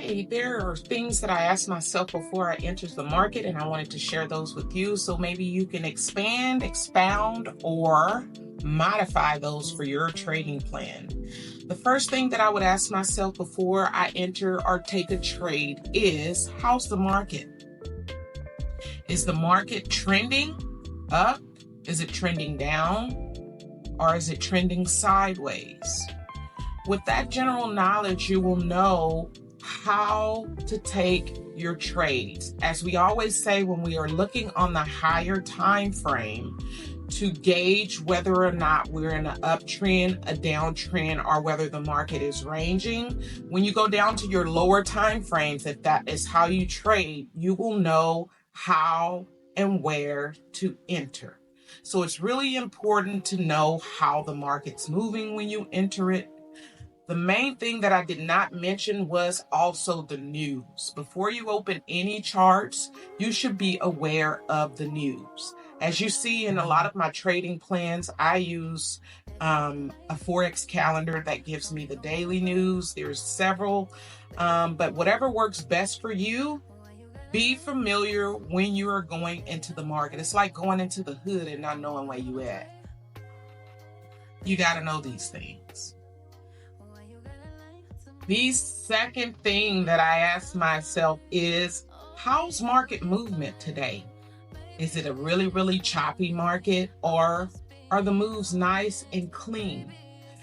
Hey, there are things that I asked myself before I entered the market, and I wanted to share those with you. So maybe you can expand, expound, or modify those for your trading plan. The first thing that I would ask myself before I enter or take a trade is, how's the market? Is the market trending up? Is it trending down? Or is it trending sideways? With that general knowledge, you will know how to take your trades. As we always say, when we are looking on the higher time frame to gauge whether or not we're in an uptrend, a downtrend, or whether the market is ranging, when you go down to your lower time frames, if that is how you trade, you will know how and where to enter. So it's really important to know how the market's moving when you enter it. The main thing that I did not mention was also the news. Before you open any charts, you should be aware of the news. As you see in a lot of my trading plans, I use a Forex calendar that gives me the daily news. There's several, but whatever works best for you, be familiar when you are going into the market. It's like going into the hood and not knowing where you at. You got to know these things. The second thing that I ask myself is, how's market movement today? Is it a really, really choppy market, or are the moves nice and clean?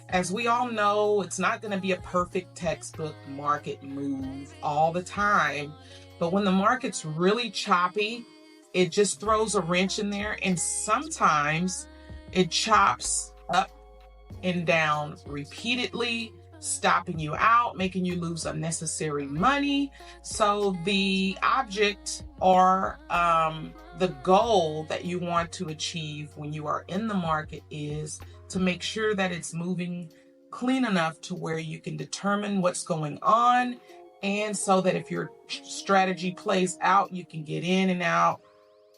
As we all know, it's not going to be a perfect textbook market move all the time, but when the market's really choppy, it just throws a wrench in there, and sometimes it chops up and down repeatedly, stopping you out, making you lose unnecessary money. So the object or the goal that you want to achieve when you are in the market is to make sure that it's moving clean enough to where you can determine what's going on, and so that if your strategy plays out, you can get in and out.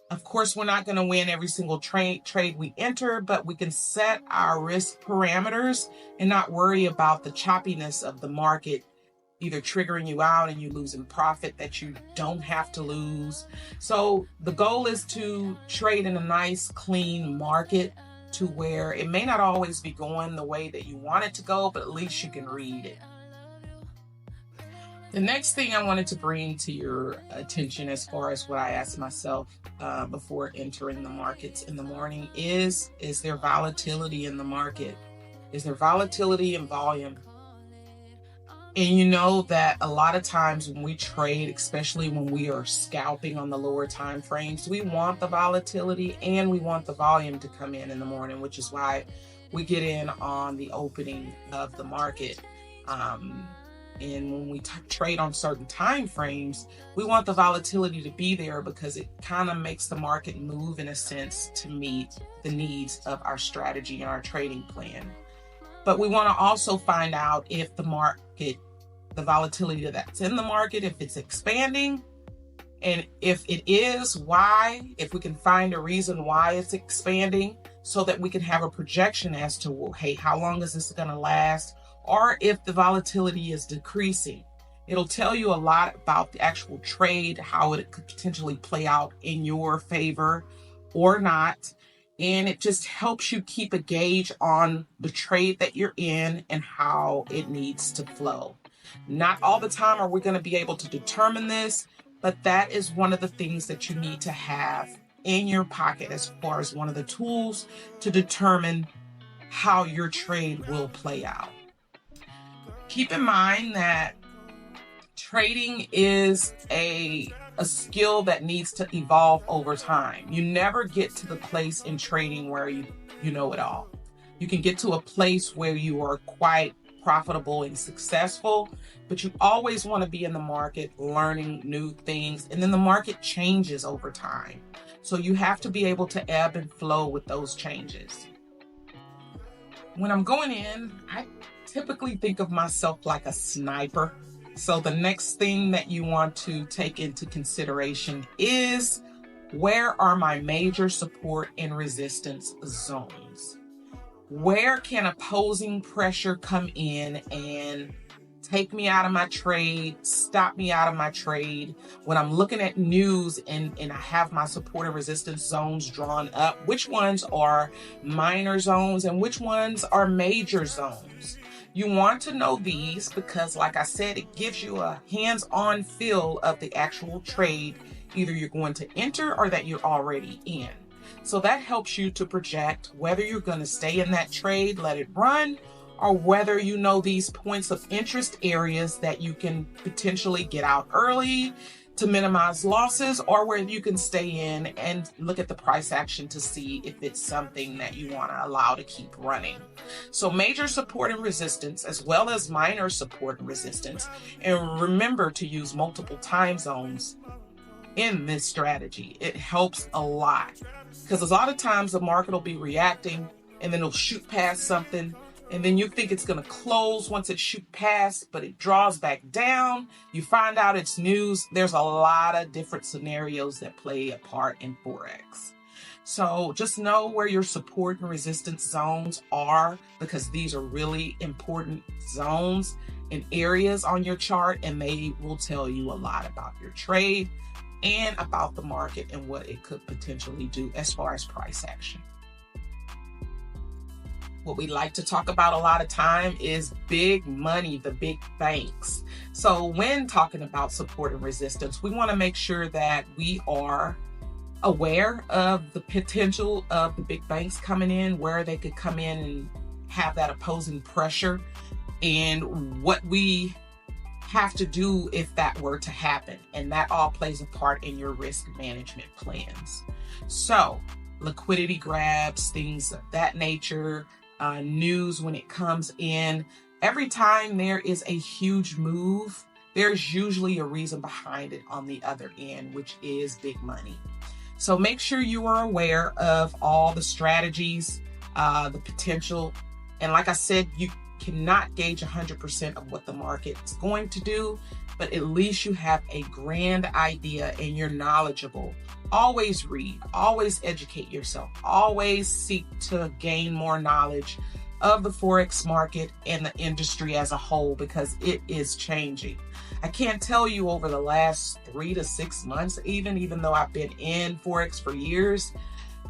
Of course, we're not going to win every single trade we enter, but we can set our risk parameters and not worry about the choppiness of the market either triggering you out and you losing profit that you don't have to lose. So the goal is to trade in a nice, clean market to where it may not always be going the way that you want it to go, but at least you can read it. The next thing I wanted to bring to your attention as far as what I asked myself before entering the markets in the morning is there volatility in the market? Is there volatility in volume? And you know that a lot of times when we trade, especially when we are scalping on the lower time frames, we want the volatility and we want the volume to come in the morning, which is why we get in on the opening of the market. And when we trade on certain time frames, we want the volatility to be there because it kind of makes the market move in a sense to meet the needs of our strategy and our trading plan. But we want to also find out if the market, the volatility that's in the market, if it's expanding, and if it is, why, if we can find a reason why it's expanding so that we can have a projection as to, well, hey, how long is this going to last? Or if the volatility is decreasing. It'll tell you a lot about the actual trade, how it could potentially play out in your favor or not. And it just helps you keep a gauge on the trade that you're in and how it needs to flow. Not all the time are we going to be able to determine this, but that is one of the things that you need to have in your pocket as far as one of the tools to determine how your trade will play out. Keep in mind that trading is a skill that needs to evolve over time. You never get to the place in trading where you know it all. You can get to a place where you are quite profitable and successful, but you always want to be in the market learning new things, and then the market changes over time. So you have to be able to ebb and flow with those changes. When I'm going in, I typically think of myself like a sniper. So the next thing that you want to take into consideration is, where are my major support and resistance zones? Where can opposing pressure come in and take me out of my trade, stop me out of my trade. When I'm looking at news and I have my support and resistance zones drawn up, which ones are minor zones and which ones are major zones? You want to know these because, like I said, it gives you a hands-on feel of the actual trade, either you're going to enter or that you're already in. So that helps you to project whether you're going to stay in that trade, let it run, or whether you know these points of interest areas that you can potentially get out early to minimize losses, or where you can stay in and look at the price action to see if it's something that you want to allow to keep running. So major support and resistance, as well as minor support and resistance. And remember to use multiple time zones in this strategy. It helps a lot because a lot of times the market will be reacting and then it'll shoot past something, and then you think it's going to close once it shoot past, but it draws back down. You find out it's news. There's a lot of different scenarios that play a part in Forex. So just know where your support and resistance zones are, because these are really important zones and areas on your chart, and they will tell you a lot about your trade and about the market and what it could potentially do as far as price action. What we like to talk about a lot of time is big money, the big banks. So when talking about support and resistance, we want to make sure that we are aware of the potential of the big banks coming in, where they could come in and have that opposing pressure, and what we have to do if that were to happen. And that all plays a part in your risk management plans. So liquidity grabs, things of that nature, news when it comes in. Every time there is a huge move, there's usually a reason behind it on the other end, which is big money. So make sure you are aware of all the strategies, the potential. And like I said, you cannot gauge 100% of what the market's going to do, but at least you have a grand idea and you're knowledgeable. Always read, always educate yourself, always seek to gain more knowledge of the Forex market and the industry as a whole, because it is changing. I can't tell you over the last 3 to 6 months, even though I've been in Forex for years,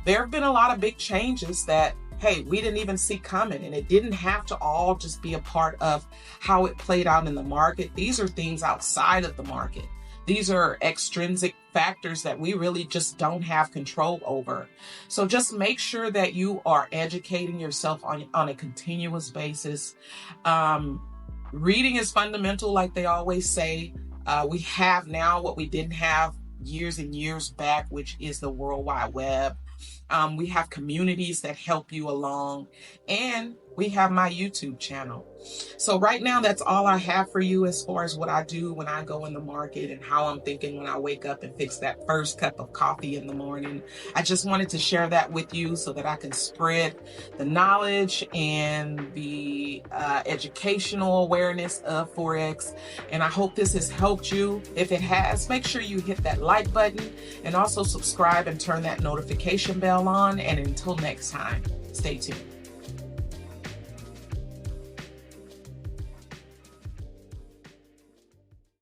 there have been a lot of big changes that, hey, we didn't even see coming, and it didn't have to all just be a part of how it played out in the market. These are things outside of the market. These are extrinsic factors that we really just don't have control over. So just make sure that you are educating yourself on a continuous basis. Reading is fundamental, like they always say. We have now what we didn't have years and years back, which is the World Wide Web. We have communities that help you along, and we have my YouTube channel. So right now, that's all I have for you as far as what I do when I go in the market and how I'm thinking when I wake up and fix that first cup of coffee in the morning. I just wanted to share that with you so that I can spread the knowledge and the educational awareness of Forex. And I hope this has helped you. If it has, make sure you hit that like button and also subscribe and turn that notification bell on. And until next time, stay tuned.